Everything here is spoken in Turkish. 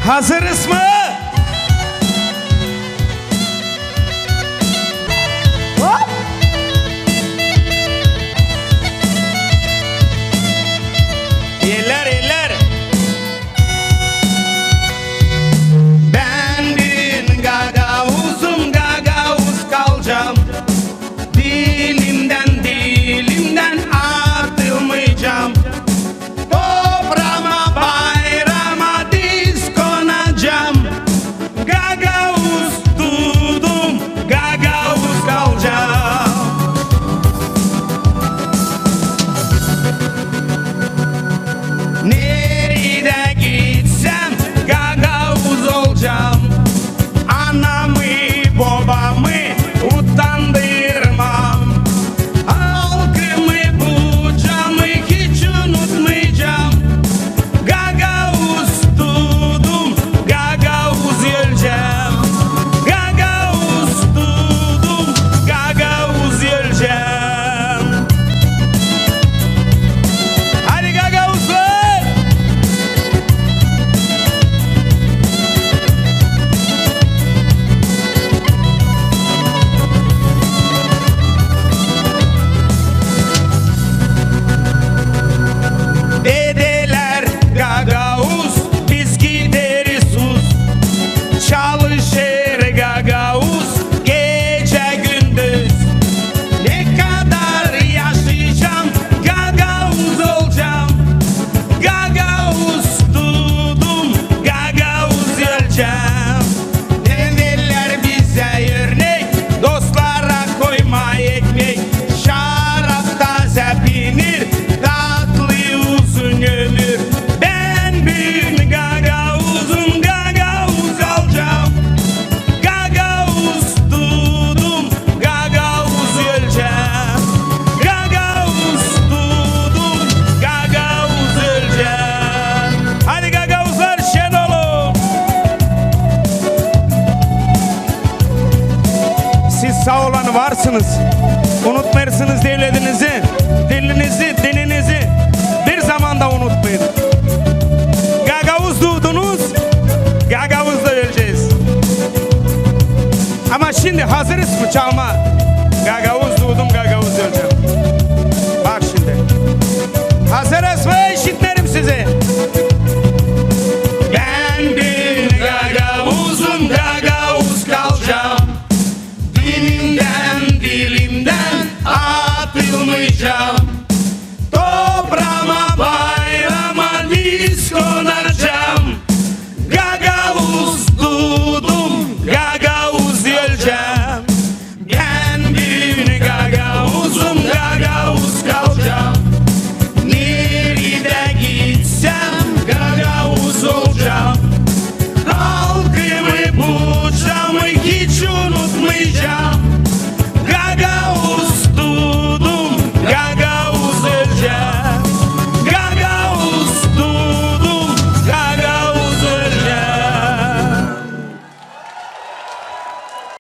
Hazırız mı? Hop. Eller eller. Ben bir gagavuzum, gagavuz kalacağım. Dilimden atılmayacağım. Toprağıma, bayrama diz konacağım. Gagavuz dudum, gagavuz kalacağım. Nerede gitsem gagavuz olacağım. Anamı babamı utandırmam. Halkımı bucamı hiç unutmayacağım. Gagavuz dudum, gagavuz öleceğim. Gagavuz dudum, gagavuz öleceğim. Hadi gagavuzlar! Dedeler gagavuz, biz gideriz sus. Çalışır gagavuz, gece gündüz. Ne kadar yaşayacağım, gagavuz olacağım. Gagavuz dudum, gagavuz öleceğim. Dedeler bize örnek, dostlara koyma ekmek. Şarap taze peynir, tatlı uzun ömür. Ben bir gagavuzum, gagavuz alacağım. Gagavuz dudum, gagavuz öleceğim. Gagavuz dudum, gagavuz öleceğim. Hadi gagavuzlar şen olun. Siz sağ olan varsınız. Unutmayırsınız devletinizi, dilinizi, dininizi. Bir zaman da unutmayın. Gagavuz dudunuz, gagavuz da öleceğiz. Ama şimdi hazırız mı çalma? Gagavuz dudum, gagavuz öleceğim. Bak şimdi. Hazırız mı? İşitlerim sizi. Ben bir gagavuzum, gagavuz kalacağım. Dilimden atılmayacağım.